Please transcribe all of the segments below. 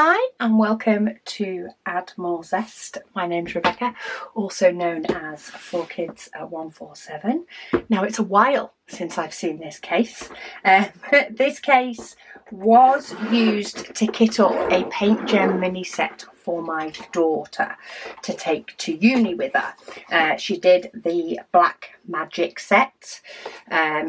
Hi and welcome to Add More Zest. My name's Rebecca, also known as 4Kids at 147. Now it's a while since I've seen this case. This case was used to kit up a PaintGem mini set for my daughter to take to uni with her. She did the Black Magic set.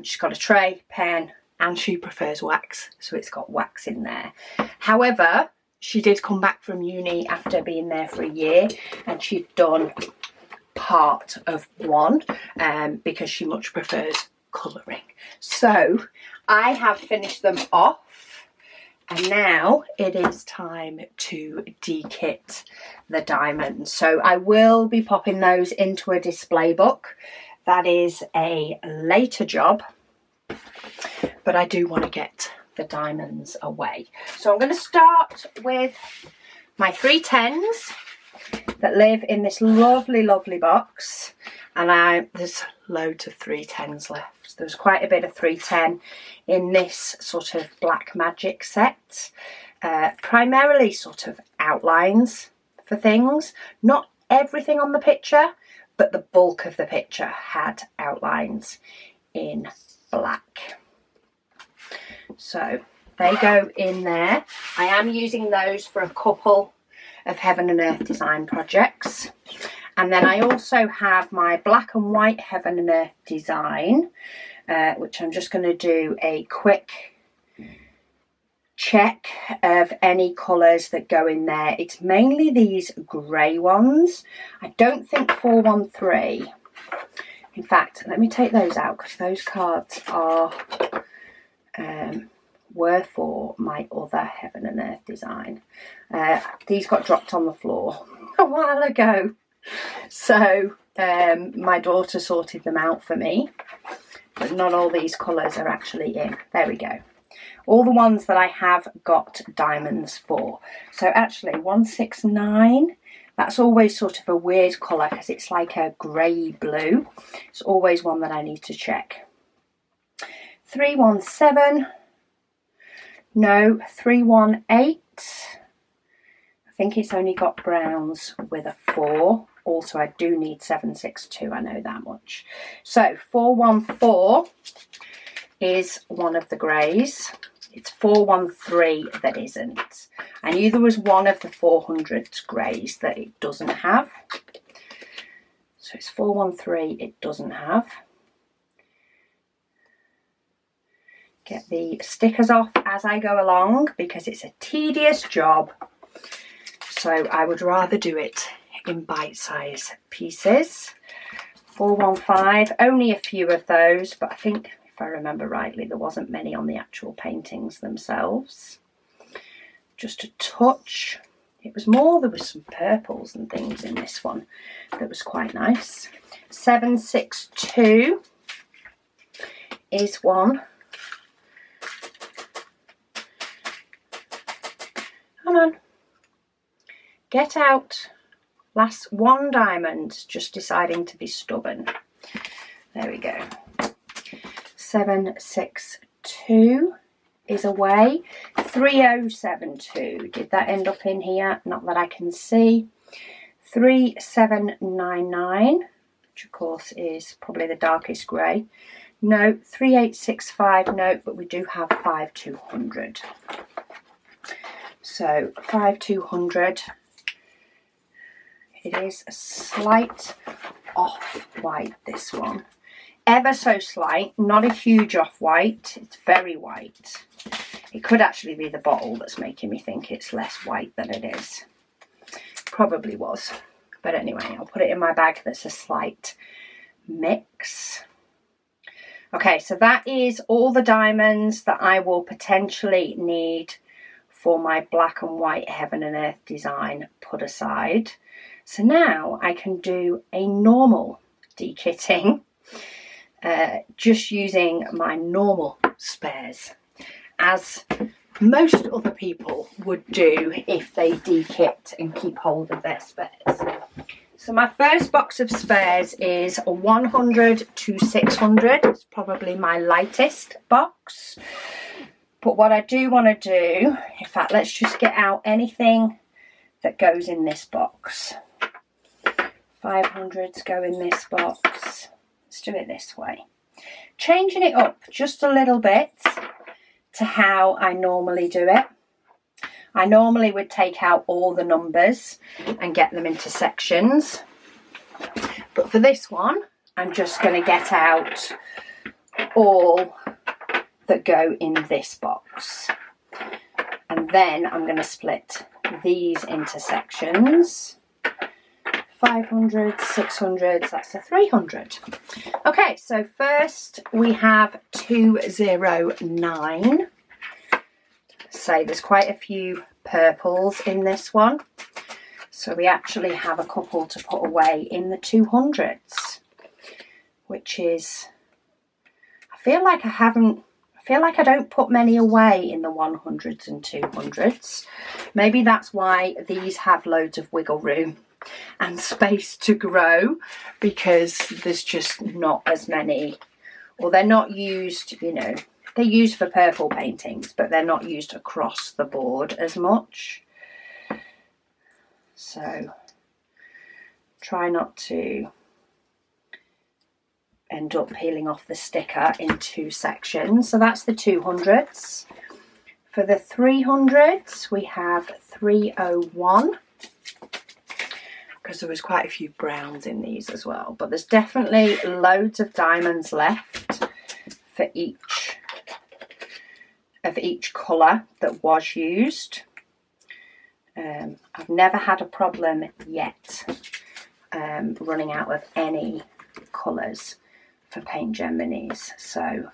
She's got a tray, pen, and she prefers wax, so it's got wax in there. However, she did come back from uni after being there for a year, and she'd done part of one because she much prefers colouring. So I have finished them off, and now it is time to de-kit the diamonds. So I will be popping those into a display book. That is a later job, but I do want to get the diamonds away. So I'm going to start with my 310s that live in this lovely box, and there's loads of 310s left. There's quite a bit of 310 in this sort of Black Magic set, primarily sort of outlines for things, not everything on the picture, but the bulk of the picture had outlines in black. So they go in there. I am using those for a couple of Heaven and Earth design projects. And then I also have my black and white Heaven and Earth design, which I'm just going to do a quick check of any colours that go in there. It's mainly these grey ones. I don't think 413. In fact, let me take those out because those cards are were for my other Heaven and Earth design. These got dropped on the floor a while ago, so my daughter sorted them out for me, but not all these colours are actually in. There we go. All the ones that I have got diamonds for. So actually 169, that's always sort of a weird colour because it's like a grey blue. It's always one that I need to check. 317, no, 318. I think it's only got browns with a 4. Also, I do need 762, I know that much. So 414 is one of the greys. It's 413 that isn't. I knew there was one of the 400s greys that it doesn't have. So it's 413 it doesn't have. Get the stickers off as I go along because it's a tedious job. So I would rather do it in bite-sized pieces. 415, only a few of those, but I think if I remember rightly, there wasn't many on the actual paintings themselves. Just a touch. It was more, there was some purples and things in this one that was quite nice. 762 is one. Come on. Get out. Last one diamond, just deciding to be stubborn. There we go. 762 is away. 3072. Did that end up in here? Not that I can see. 3799, which of course is probably the darkest grey. No. 3865, no, but we do have 5200. So 5200. It is a slight off-white, this one. Ever so slight, not a huge off-white. It's very white. It could actually be the bottle that's making me think it's less white than it is. Probably was. But anyway, I'll put it in my bag. That's a slight mix. Okay, so that is all the diamonds that I will potentially need for my black and white Heaven and Earth design put aside. So now I can do a normal de-kitting, just using my normal spares, as most other people would do if they de-kit and keep hold of their spares. So my first box of spares is a 100 to 600. It's probably my lightest box. But what I do want to do, in fact, let's just get out anything that goes in this box. 500s go in this box. Let's do it this way. Changing it up just a little bit to how I normally do it. I normally would take out all the numbers and get them into sections. But for this one, I'm just going to get out all that go in this box. And then I'm going to split these into sections. 500, 600, that's a 300. Okay, so first we have 209. So there's quite a few purples in this one. So we actually have a couple to put away in the 200s, which is, I feel like I don't put many away in the 100s and 200s. Maybe that's why these have loads of wiggle room and space to grow, because there's just not as many, or they're not used, you know, they're used for purple paintings, but they're not used across the board as much. So try not to end up peeling off the sticker in two sections. So that's the 200s. For the 300s, we have 301. Because there was quite a few browns in these as well, but there's definitely loads of diamonds left for each colour that was used. I've never had a problem yet running out of any colours for PaintGem minis. So,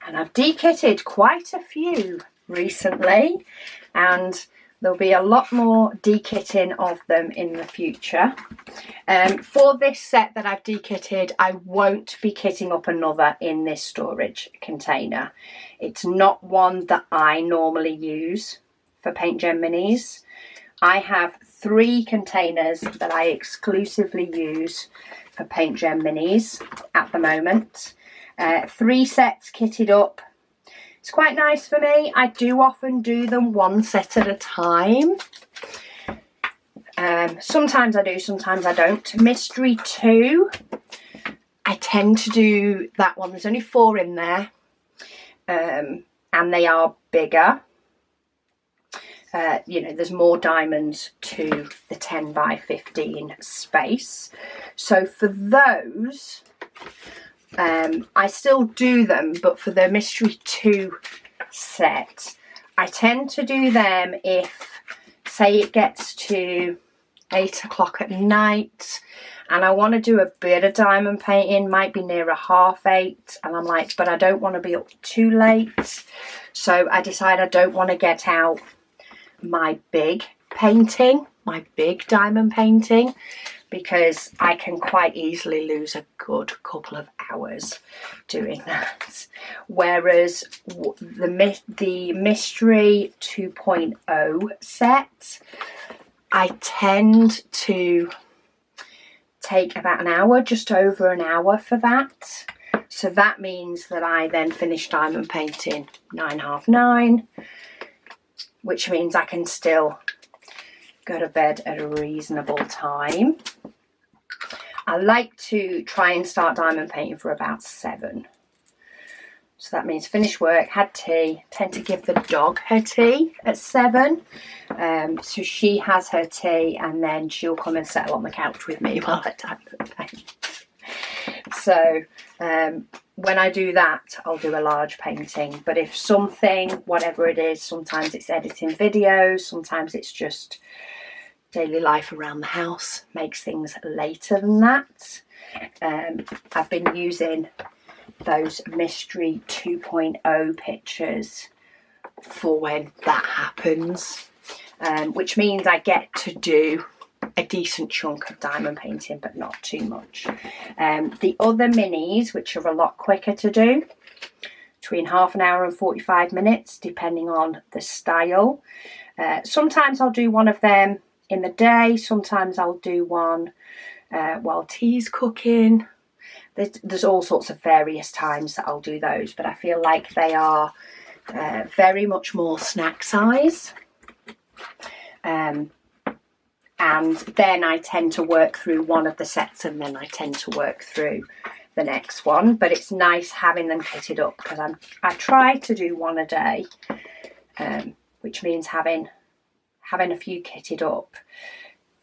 and I've dekitted quite a few recently, and there'll be a lot more dekitting of them in the future. For this set that I've dekitted, I won't be kitting up another in this storage container. It's not one that I normally use for PaintGem minis. I have 3 containers that I exclusively use for PaintGem minis at the moment. 3 sets kitted up. It's quite nice for me. I do often do them one set at a time. Sometimes I do, sometimes I don't. Mystery 2, I tend to do that one. There's only 4 in there, and they are bigger. You know, there's more diamonds to the 10 by 15 space. So for those, I still do them, but for the Mystery 2 set, I tend to do them if, say, it gets to 8 o'clock at night and I want to do a bit of diamond painting, might be near a 7:30, and I'm like, but I don't want to be up too late. So I decide I don't want to get out my big painting, my big diamond painting, because I can quite easily lose a good couple of hours doing that. Whereas the Mystery 2.0 set, I tend to take about an hour, just over an hour for that. So that means that I then finish diamond painting 9, half 9, which means I can still go to bed at a reasonable time. I like to try and start diamond painting for about 7. So that means finish work, had tea, tend to give the dog her tea at 7. So she has her tea and then she'll come and settle on the couch with me while I diamond paint. So when I do that, I'll do a large painting. But if something, whatever it is, sometimes it's editing videos, sometimes it's just daily life around the house, makes things later than that. I've been using those Mystery 2.0 pictures for when that happens, which means I get to do a decent chunk of diamond painting, but not too much. The other minis, which are a lot quicker to do, between half an hour and 45 minutes, depending on the style. Sometimes I'll do one of them in the day, sometimes I'll do one while tea's cooking. There's all sorts of various times that I'll do those, but I feel like they are very much more snack size. And then I tend to work through one of the sets and then I tend to work through the next one. But it's nice having them kitted up because I try to do one a day, which means having a few kitted up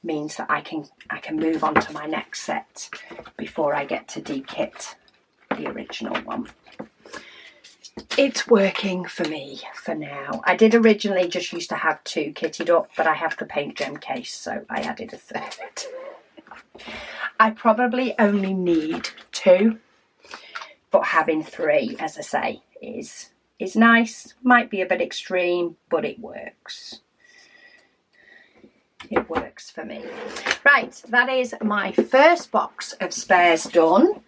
means that I can move on to my next set before I get to de-kit the original one. It's working for me for now. I did originally just used to have 2 kitted up, but I have the PaintGem case, so I added a 3rd. I probably only need 2, but having 3, as I say, is nice. Might be a bit extreme, but it works. It works for me. Right, that is my first box of spares done.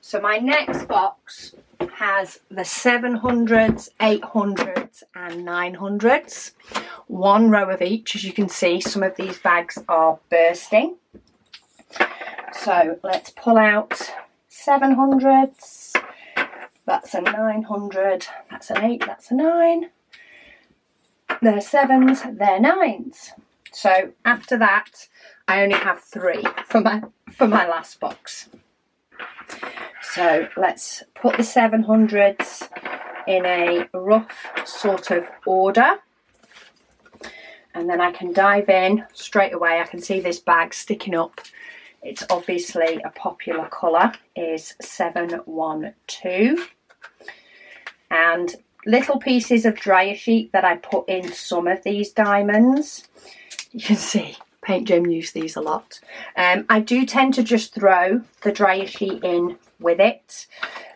So my next box has the 700s, 800s and 900s. 1 row of each. As you can see, some of these bags are bursting. So let's pull out 700s. That's a 900. That's an 8. That's a 9. They're 7s. They're 9s. So after that, I only have 3 for my last box. So let's put the 700s in a rough sort of order. And then I can dive in straight away. I can see this bag sticking up. It's obviously a popular colour, is 712. And little pieces of dryer sheet that I put in some of these diamonds. You can see PaintGem use these a lot. I do tend to just throw the dryer sheet in with it.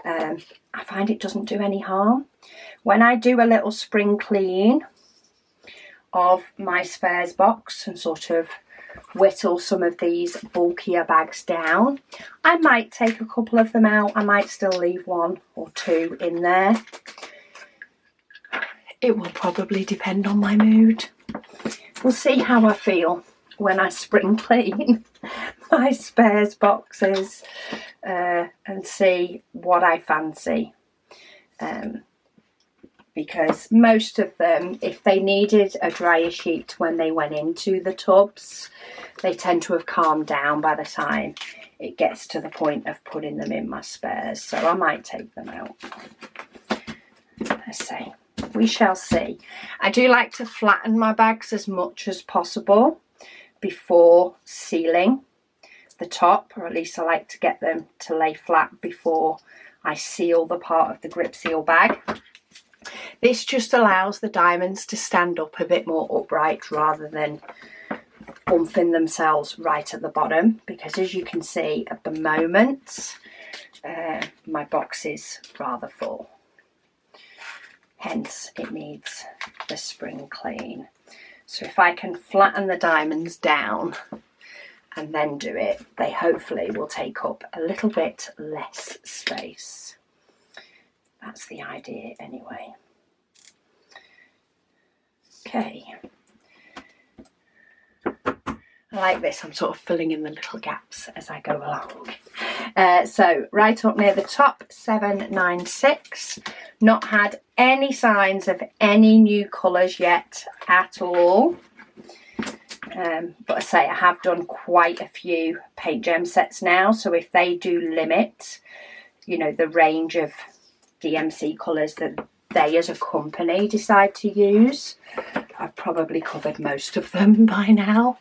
I find it doesn't do any harm. When I do a little spring clean of my spares box and sort of whittle some of these bulkier bags down, I might take a couple of them out. I might still leave 1 or 2 in there. It will probably depend on my mood. We'll see how I feel when I spring clean my spares boxes and see what I fancy. Because most of them, if they needed a dryer sheet when they went into the tubs, they tend to have calmed down by the time it gets to the point of putting them in my spares. So I might take them out. Let's see. We shall see. I do like to flatten my bags as much as possible before sealing the top, or at least I like to get them to lay flat before I seal the part of the grip seal bag. This just allows the diamonds to stand up a bit more upright rather than bumping themselves right at the bottom, because as you can see at the moment my box is rather full. Hence it needs the spring clean. So if I can flatten the diamonds down and then do it, they hopefully will take up a little bit less space. That's the idea anyway. Okay. I like this, I'm sort of filling in the little gaps as I go along. So right up near the top, 796. Not had any signs of any new colours yet at all. But I say I have done quite a few PaintGem sets now, so if they do limit, you know, the range of DMC colours that they as a company decide to use, I've probably covered most of them by now.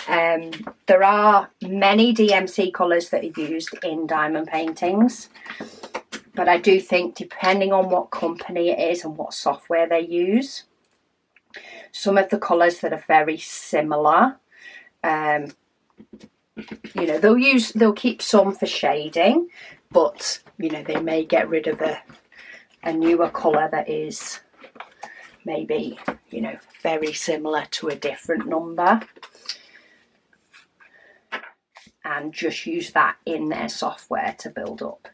There are many DMC colours that are used in diamond paintings, but I do think depending on what company it is and what software they use, some of the colours that are very similar, you know, they'll keep some for shading, but you know, they may get rid of a newer colour that is maybe, you know, very similar to a different number, and just use that in their software to build up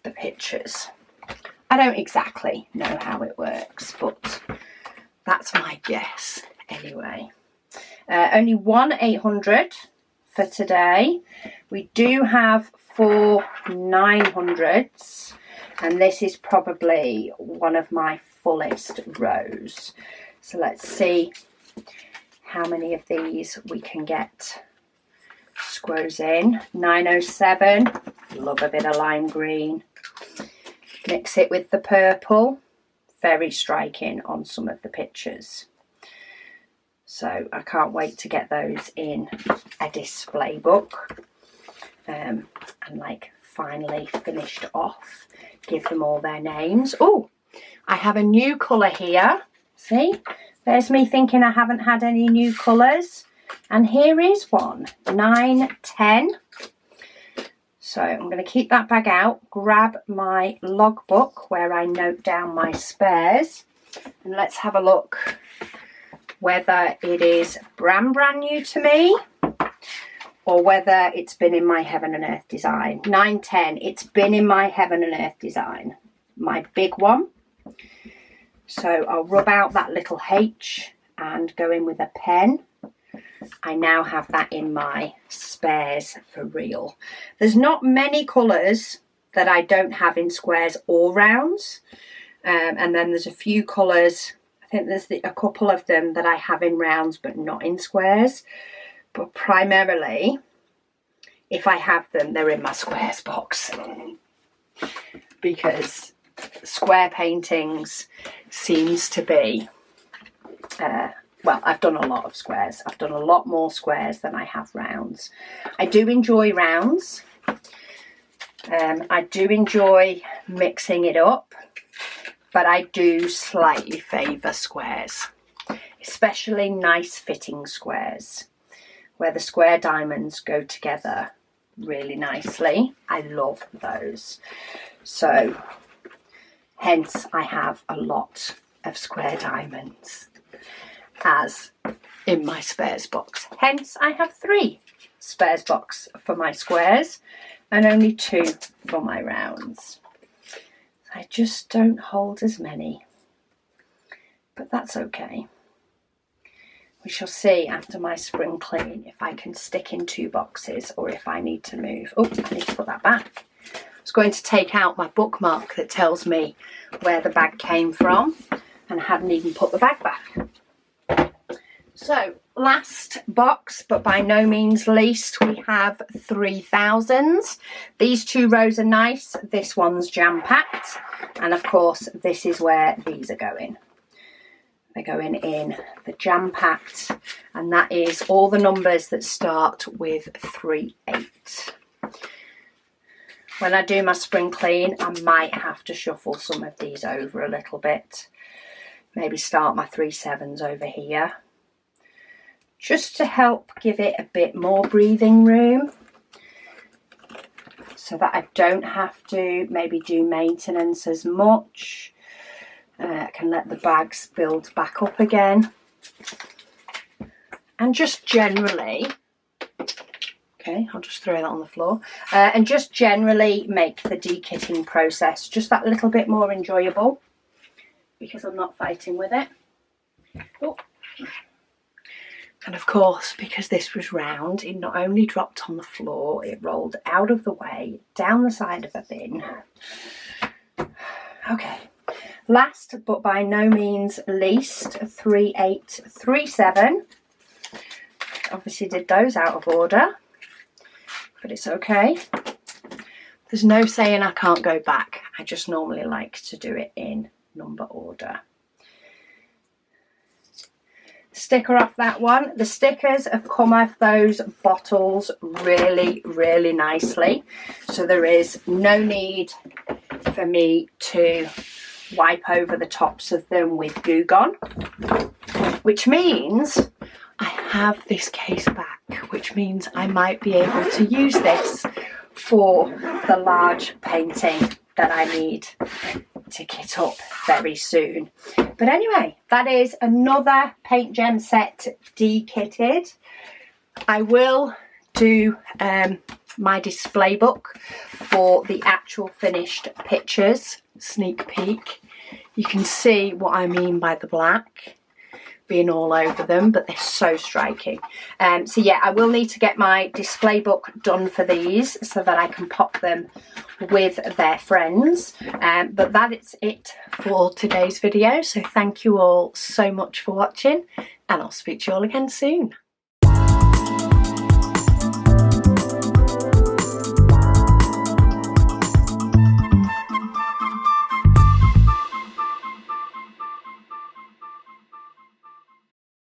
the pictures. I don't exactly know how it works, but that's my guess anyway. Only 1 800 for today. We do have 4 900s, and this is probably one of my fullest rows. So let's see how many of these we can get squares in. 907, love a bit of lime green. Mix it with the purple, very striking on some of the pictures. So I can't wait to get those in a display book and like finally finished off, give them all their names. Oh, I have a new colour here. See, there's me thinking I haven't had any new colours, and here is one, 910. So I'm going to keep that bag out, grab my logbook where I note down my spares, and let's have a look whether it is brand new to me or whether it's been in my Heaven and Earth design. 910, it's been in my Heaven and Earth design, my big one. So I'll rub out that little H and go in with a pen. I now have that in my spares for real. There's not many colours that I don't have in squares or rounds. And then there's a few colours, I think there's a couple of them that I have in rounds but not in squares. But primarily, if I have them, they're in my squares box. Because square paintings seems to be, well, I've done a lot of squares. I've done a lot more squares than I have rounds. I do enjoy rounds. I do enjoy mixing it up, but I do slightly favour squares, especially nice fitting squares where the square diamonds go together really nicely. I love those. So hence I have a lot of square diamonds as in my spares box. Hence I have 3 spares box for my squares and only 2 for my rounds. I just don't hold as many, but that's okay. We shall see after my spring clean if I can stick in 2 boxes or if I need to move. Oh, I need to put that back. I was going to take out my bookmark that tells me where the bag came from and I hadn't even put the bag back. So last box, but by no means least, we have 3000s. These 2 rows are nice. This one's jam-packed. And of course, this is where these are going. They're going in the jam-packed, and that is all the numbers that start with 38. When I do my spring clean, I might have to shuffle some of these over a little bit. Maybe start my 37s over here, just to help give it a bit more breathing room, so that I don't have to maybe do maintenance as much. I can let the bags build back up again. And just generally, okay, I'll just throw that on the floor. And just generally make the de-kitting process just that little bit more enjoyable, because I'm not fighting with it. Oh. And of course, because this was round, it not only dropped on the floor, it rolled out of the way, down the side of a bin. Okay. Last, but by no means least, 3837. Obviously did those out of order, but it's okay. There's no saying I can't go back. I just normally like to do it in number order. Sticker off that one. The stickers have come off those bottles really, really nicely. So there is no need for me to wipe over the tops of them with Goo Gone, which means I have this case back, which means I might be able to use this for the large painting that I need to kit up very soon. But anyway, that is another PaintGem set de-kitted. I will do my display book for the actual finished pictures. Sneak peek. You can see what I mean by the black. being all over them, but they're so striking. So yeah, I will need to get my display book done for these so that I can pop them with their friends. But that is it for today's video. So thank you all so much for watching, and I'll speak to you all again soon.